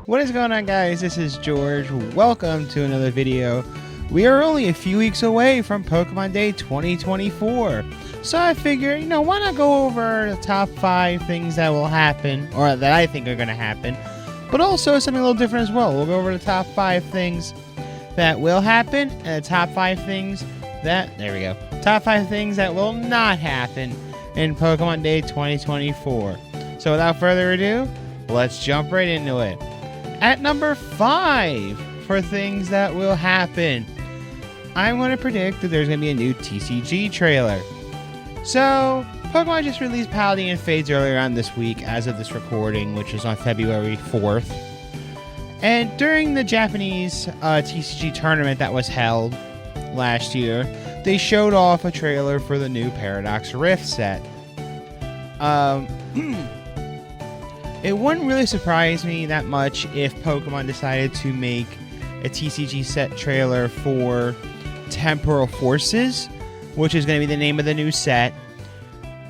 What is going on, guys? This is George. Welcome to another video. We are only a few weeks away from Pokemon Day 2024. So I figured, why not go over the top 5 things that will happen, or that I think are going to happen, but also something a little different as well. We'll go over the top 5 things that will happen, and the top 5 things top 5 things that will not happen in Pokemon Day 2024. So without further ado, let's jump right into it. At number 5 for things that will happen, I'm going to predict that there's going to be a new TCG trailer. So, Pokemon just released Paldean Fates earlier on this week as of this recording, which is on February 4th. And during the Japanese TCG tournament that was held last year, they showed off a trailer for the new Paradox Rift set. It wouldn't really surprise me that much if Pokemon decided to make a TCG set trailer for Temporal Forces, which is going to be the name of the new set.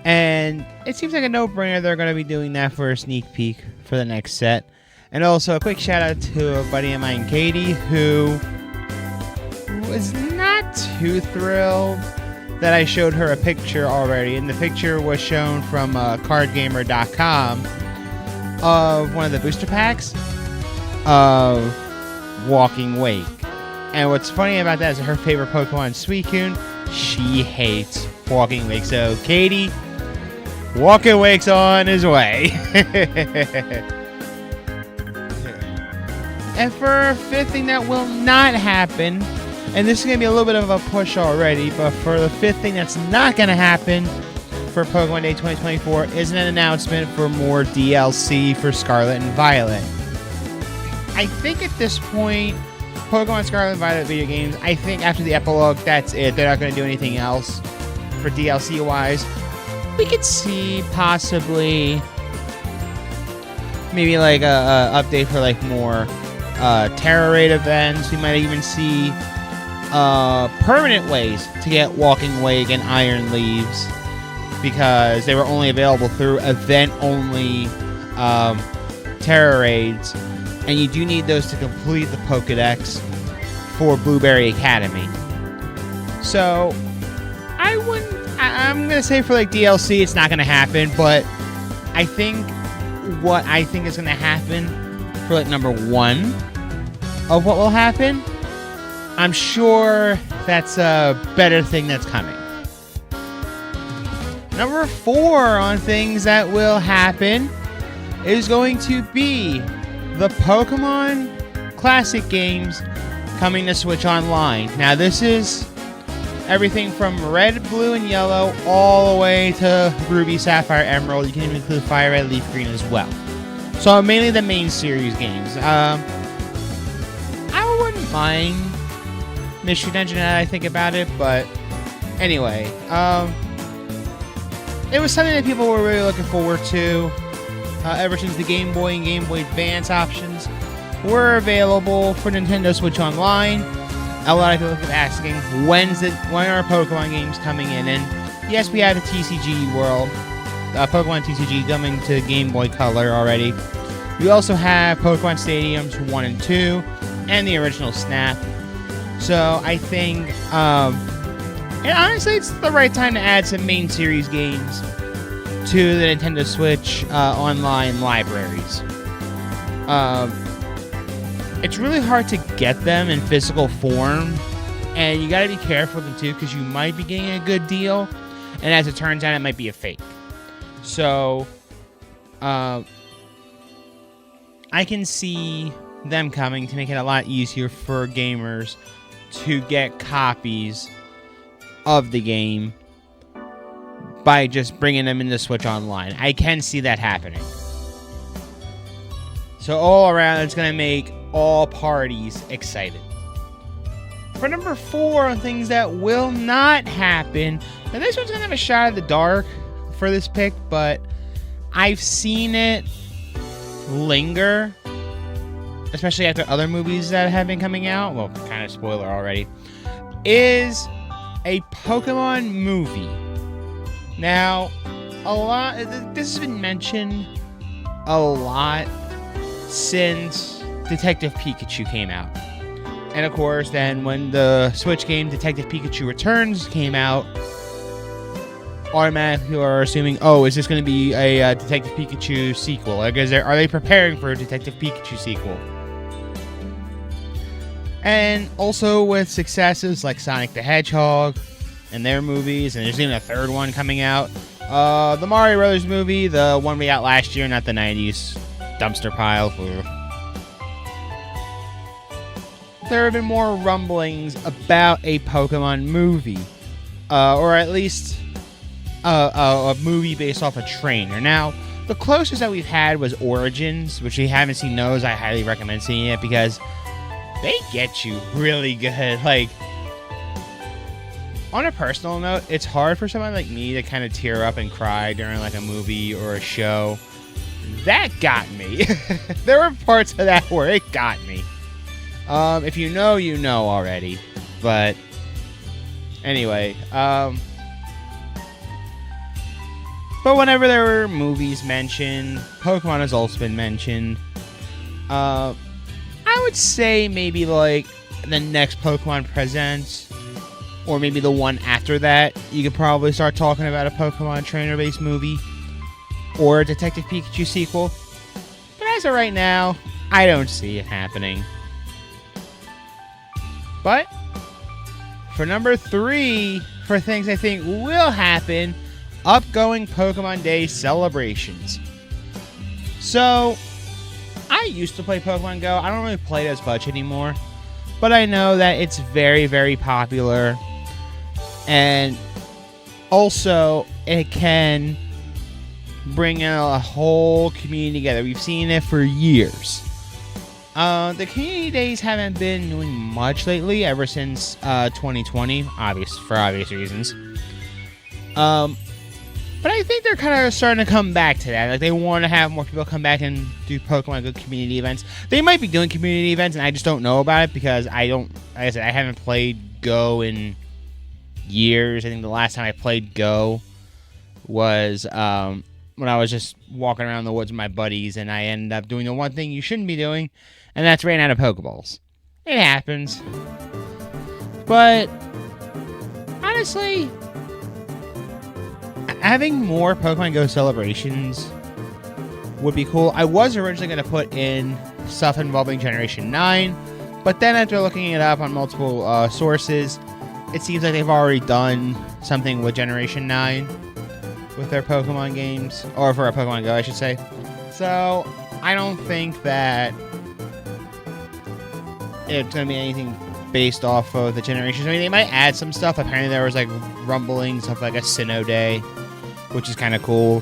And it seems like a no-brainer they're going to be doing that for a sneak peek for the next set. And also a quick shout out to a buddy of mine, Katie, who was not too thrilled that I showed her a picture already. And the picture was shown from cardgamer.com of one of the booster packs of Walking Wake. And what's funny about that is her favorite Pokemon, Suicune, she hates Walking Wake. So, Katie, Walking Wake's on his way. And for a fifth thing that will not happen, and this is going to be a little bit of a push already, but for the fifth thing that's not going to happen for Pokemon Day 2024 is an announcement for more DLC for Scarlet and Violet. I think at this point, Pokemon Scarlet and Violet video games, I think after the epilogue, that's it. They're not going to do anything else for DLC-wise. We could see possibly maybe like a update for like more Terra Raid events. We might even see permanent ways to get Walking Wake and Iron Leaves, because they were only available through event-only Terra Raids, and you do need those to complete the Pokedex for Blueberry Academy. So, I'm going to say for like DLC, it's not going to happen, but I think what I think is going to happen for like number 1 of what will happen, I'm sure that's a better thing that's coming. Number 4 on things that will happen is going to be the Pokemon Classic games coming to Switch Online. Now, this is everything from Red, Blue, and Yellow all the way to Ruby, Sapphire, Emerald. You can even include Fire Red, Leaf Green as well. So, mainly the main series games. I wouldn't mind Mystery Dungeon now that I think about it, but anyway, it was something that people were really looking forward to ever since the Game Boy and Game Boy Advance options were available for Nintendo Switch Online. A lot of people kept asking, when are Pokemon games coming in? And yes, we have the TCG World, Pokemon TCG coming to Game Boy Color already. We also have Pokemon Stadiums 1 and 2, and the original Snap. So I think, and honestly, it's the right time to add some main series games to the Nintendo Switch online libraries. It's really hard to get them in physical form, and you gotta be careful with them too, because you might be getting a good deal, and as it turns out, it might be a fake. So, I can see them coming to make it a lot easier for gamers to get copies of the game by just bringing them into Switch Online. I can see that happening. So all around, it's going to make all parties excited. For number 4 on things that will not happen, now this one's going to have a shot of the dark for this pick, but I've seen it linger, especially after other movies that have been coming out. Well, kind of spoiler already. Is a Pokemon movie. Now, this has been mentioned a lot since Detective Pikachu came out. And of course, then when the Switch game Detective Pikachu Returns came out, automatically are assuming, oh, is this going to be a Detective Pikachu sequel? Like, are they preparing for a Detective Pikachu sequel? And also with successes like Sonic the Hedgehog and their movies, and there's even a third one coming out. The Mario Brothers movie, the one we got last year, not the 90s dumpster pile. There have been more rumblings about a Pokemon movie, or at least a movie based off a trainer. Now, the closest that we've had was Origins, which we haven't seen those. I highly recommend seeing it because they get you really good. Like, on a personal note, it's hard for someone like me to kind of tear up and cry during like a movie or a show. That got me. There were parts of that where it got me. If you know, you know already. But anyway, but whenever there were movies mentioned, Pokemon has also been mentioned. I would say maybe like the next Pokemon Presents, or maybe the one after that, you could probably start talking about a Pokemon trainer-based movie or a Detective Pikachu sequel. But as of right now, I don't see it happening. But for number 3, for things I think will happen, upcoming Pokemon Day celebrations. So, I used to play Pokemon Go. I don't really play it as much anymore. But I know that it's very, very popular. And also, it can bring a whole community together. We've seen it for years. The community days haven't been doing much lately, ever since 2020, for obvious reasons. But I think they're kind of starting to come back to that. Like, they want to have more people come back and do Pokemon Go community events. They might be doing community events, and I just don't know about it because like I said, I haven't played Go in years. I think the last time I played Go was when I was just walking around the woods with my buddies, and I ended up doing the one thing you shouldn't be doing, and that's ran out of Pokeballs. It happens. But honestly, having more Pokemon Go celebrations would be cool. I was originally going to put in stuff involving Generation 9, but then after looking it up on multiple sources, it seems like they've already done something with Generation 9 with their Pokemon games, or for a Pokemon Go, I should say. So, I don't think that it's going to be anything based off of the generations. I mean, they might add some stuff. Apparently there was like rumblings of like a Sinnoh Day, which is kind of cool.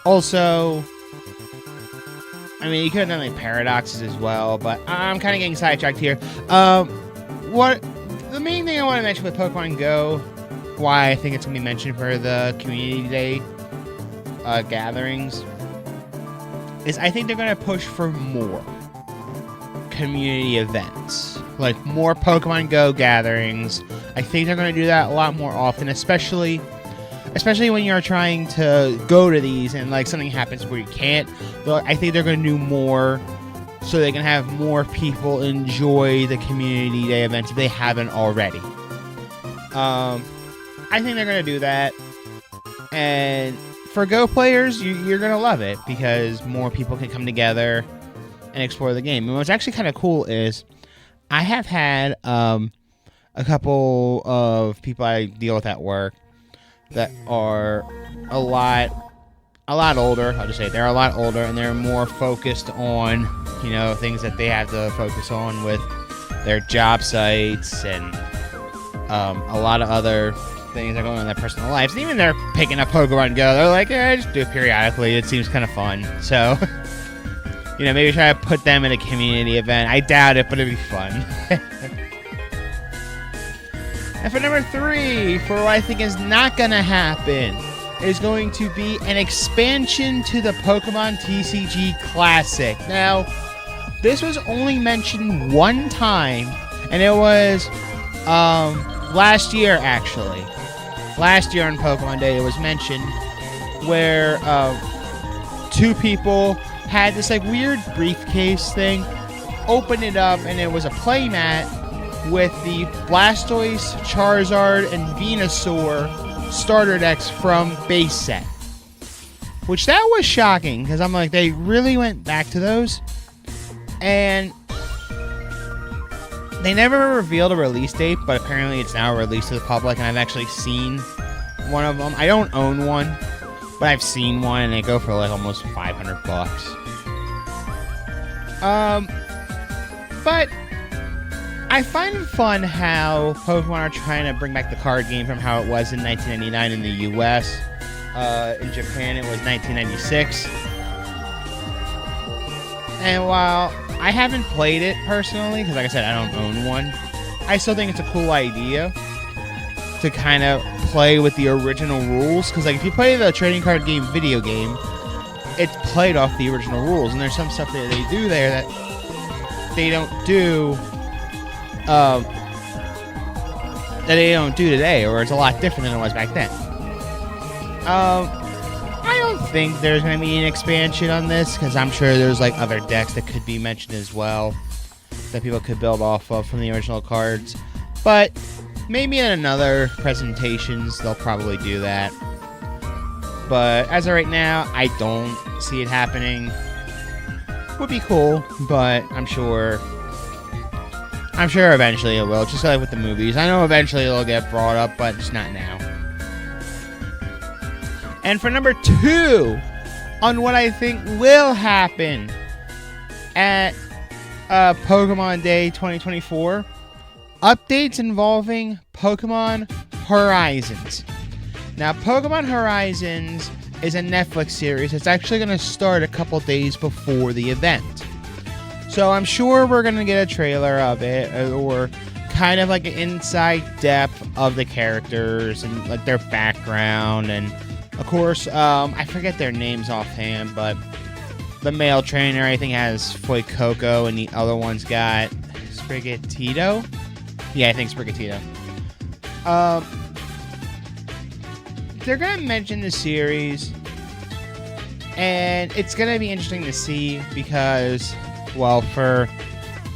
Also, I mean, you could have done like paradoxes as well, but I'm kind of getting sidetracked here. What the main thing I want to mention with Pokemon Go, why I think it's going to be mentioned for the Community Day gatherings, is I think they're going to push for more community events, like more Pokemon Go gatherings. I think they're going to do that a lot more often, especially when you're trying to go to these and like something happens where you can't. I think they're going to do more so they can have more people enjoy the Community Day events if they haven't already. I think they're going to do that, and for Go players, you're going to love it because more people can come together and explore the game. And what's actually kind of cool is I have had a couple of people I deal with at work that are a lot older. I'll just say they're a lot older, and they're more focused on, things that they have to focus on with their job sites and a lot of other things that are going on in their personal lives. And even they're picking up Pokemon Go. They're like, just do it periodically. It seems kind of fun. So, maybe try to put them in a community event. I doubt it, but it'd be fun. And for number 3, for what I think is not going to happen, is going to be an expansion to the Pokemon TCG Classic. Now, this was only mentioned one time, and it was last year, actually. Last year on Pokemon Day, it was mentioned where 2 people had this like weird briefcase thing. Opened it up and it was a playmat with the Blastoise, Charizard, and Venusaur starter decks from base set. Which that was shocking because I'm like, they really went back to those. And they never revealed a release date, but apparently it's now released to the public, and I've actually seen one of them. I don't own one, but I've seen one, and they go for like almost $500. But I find it fun how Pokemon are trying to bring back the card game from how it was in 1999 in the US. In Japan, it was 1996. And while I haven't played it personally, because like I said, I don't own one, I still think it's a cool idea to kind of play with the original rules. Because like if you play the trading card game video game, it's played off the original rules. And there's some stuff that they do there that they don't do today, or it's a lot different than it was back then. I don't think there's going to be an expansion on this, because I'm sure there's like other decks that could be mentioned as well that people could build off of from the original cards. But maybe in another presentations they'll probably do that. But as of right now, I don't see it happening. Would be cool, but I'm sure eventually it will, just like with the movies. I know eventually it'll get brought up, but just not now. And for number 2, on what I think will happen at Pokemon Day 2024, updates involving Pokemon Horizons. Now, Pokemon Horizons is a Netflix series. It's actually going to start a couple days before the event. So I'm sure we're going to get a trailer of it, or kind of like an inside depth of the characters and like their background. And of course, I forget their names offhand, but the male trainer I think has Fuecoco, and the other one's got Sprigatito. Yeah, I think Sprigatito. They're going to mention the series, and it's going to be interesting to see because, well, for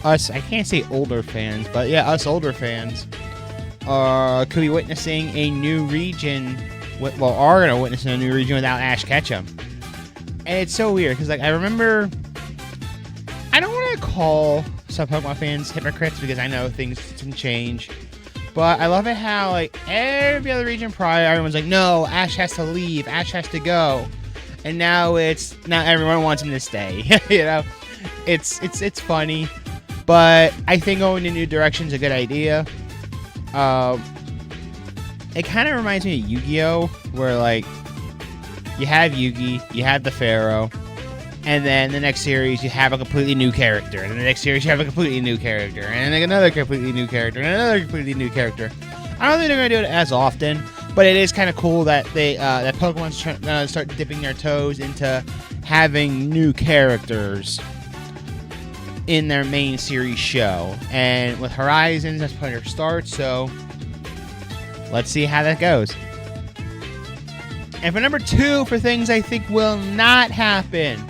us, I can't say older fans, but yeah, us older fans could be witnessing a new region, are going to witness a new region without Ash Ketchum. And it's so weird, because like I remember, I don't want to call some Pokemon fans hypocrites, because I know things can change. But I love it how, like, every other region prior, everyone's like, no, Ash has to leave, Ash has to go. And now everyone wants him to stay. You know? It's funny. But I think going in a new direction is a good idea. It kind of reminds me of Yu-Gi-Oh! Where, like, you have Yugi, you have the Pharaoh, and then the next series you have a completely new character, and the next series you have a completely new character, and then another completely new character, and another completely new character. I don't think they're going to do it as often, but it is kind of cool that that Pokemon's trying to start dipping their toes into having new characters in their main series show. And with Horizons, that's probably their start, so let's see how that goes. And for number 2, for things I think will not happen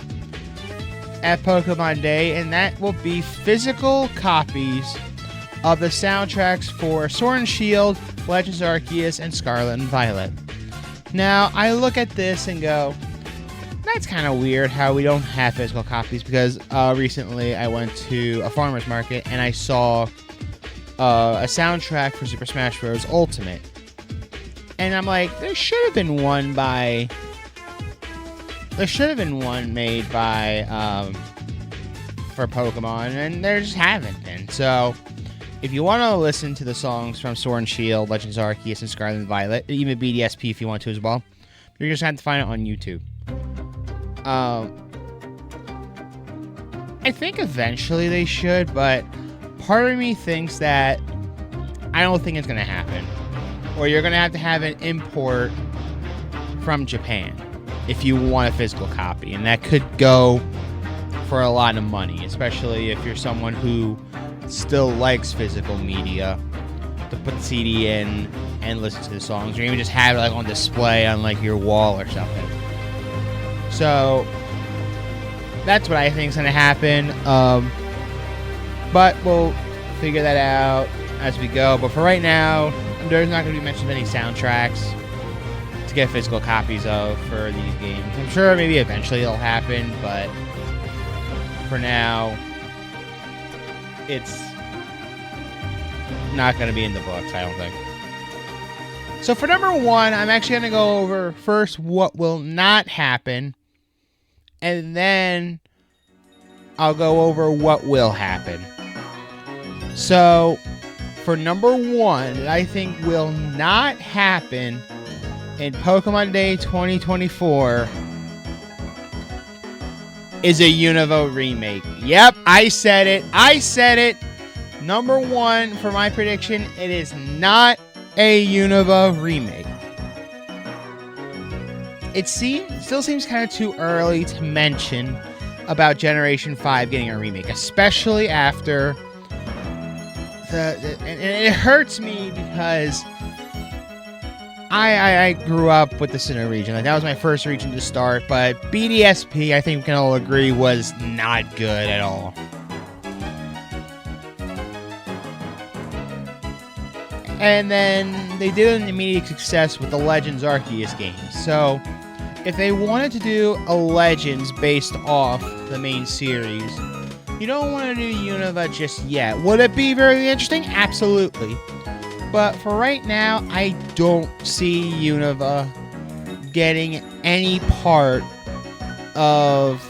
at Pokemon Day, and that will be physical copies of the soundtracks for Sword and Shield, Legends Arceus, and Scarlet and Violet. Now, I look at this and go, that's kind of weird how we don't have physical copies, because recently I went to a farmer's market and I saw a soundtrack for Super Smash Bros. Ultimate. And I'm like, there should have been one made by for Pokemon, and there just haven't been. So if you want to listen to the songs from Sword and Shield, Legends Arceus, and Scarlet and Violet, even BDSP if you want to as well, you're just going to have to find it on YouTube. I think eventually they should, but part of me thinks that I don't think it's going to happen. Or you're going to have an import from Japan if you want a physical copy. And that could go for a lot of money, especially if you're someone who still likes physical media, to put the CD in and listen to the songs, or even just have it like on display on like your wall or something. So That's what I think is going to happen. But we'll figure that out as we go. But for right now, there's not going to be mentioned any soundtracks to get physical copies of for these games. I'm sure maybe eventually it'll happen, but for now, it's not going to be in the books, I don't think. So for number one, I'm actually going to go over first what will not happen, and then I'll go over what will happen. So for number one, I think will not happen in Pokemon Day 2024 is a Unova remake. Yep, I said it. Number one for my prediction, it is not a Unova remake. It still seems kind of too early to mention about Generation 5 getting a remake, especially after and it hurts me because I grew up with the Sinnoh region. Like, that was my first region to start, but BDSP, I think we can all agree, was not good at all. And then they did an immediate success with the Legends Arceus games. So if they wanted to do a Legends based off the main series, you don't want to do Unova just yet. Would it be very interesting? Absolutely. But for right now, I don't see Unova getting any part of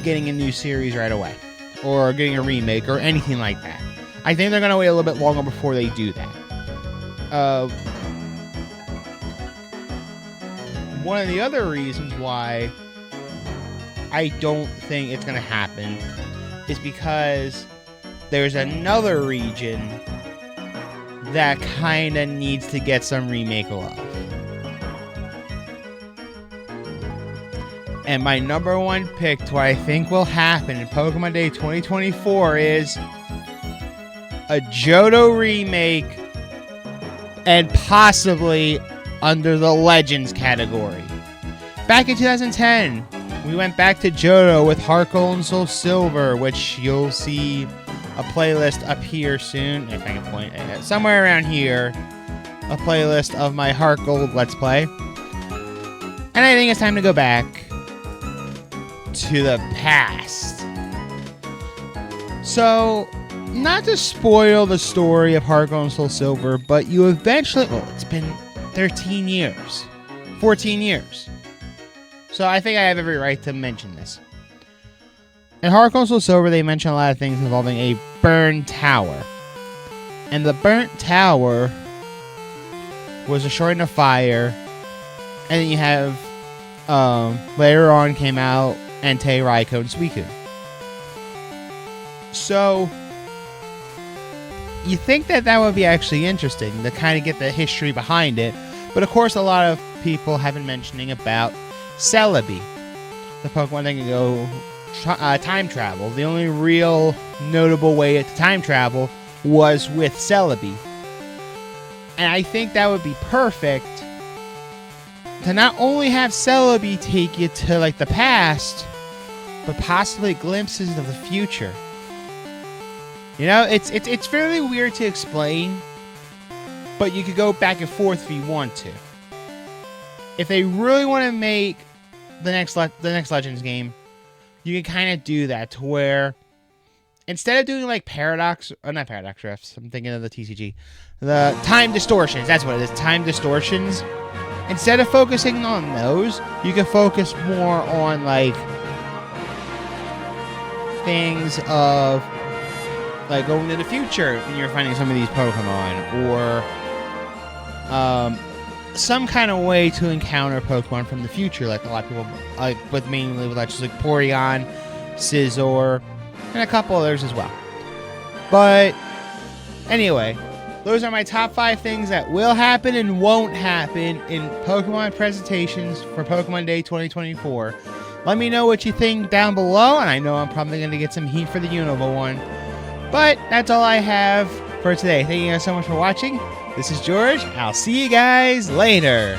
getting a new series right away, or getting a remake, or anything like that. I think they're going to wait a little bit longer before they do that. One of the other reasons why I don't think it's going to happen is because there's another region that kind of needs to get some remake love. And my number one pick to what I think will happen in Pokemon Day 2024 is a Johto remake, and possibly under the Legends category. Back in 2010, we went back to Johto with Heart Gold and Soul Silver, which you'll see a playlist up here soon. If I can point somewhere around here, a playlist of my Heart Gold Let's Play. And I think it's time to go back to the past. So, not to spoil the story of Heart Gold and Soul Silver, but you eventually... Well, it's been 13 years. 14 years. So I think I have every right to mention this. In Heart Gold and Soul Silver, they mention a lot of things involving a burned tower. And the burnt tower was destroyed in a fire. And then you have... later on came out Entei, Raikou, and Suicune. So... you think that would be actually interesting to kind of get the history behind it. But of course, a lot of people have been mentioning about Celebi, the Pokemon that can go time travel. The only real notable way to time travel was with Celebi. And I think that would be perfect to not only have Celebi take you to like the past, but possibly glimpses of the future. You know, it's fairly weird to explain, but you could go back and forth if you want to. If they really want to make the next Legends game, you can kind of do that to where instead of doing like not Paradox Rifts, I'm thinking of the TCG, the Time Distortions. That's what it is, Time Distortions. Instead of focusing on those, you can focus more on like things of like going to the future when you're finding some of these Pokemon, or some kind of way to encounter Pokemon from the future, like a lot of people, like with mainly with just like Porygon, Scizor, and a couple others as well. But anyway, those are my top 5 things that will happen and won't happen in Pokemon presentations for Pokemon Day 2024. Let me know what you think down below, and I know I'm probably going to get some heat for the Unova one. But that's all I have for today. Thank you guys so much for watching. This is George. I'll see you guys later.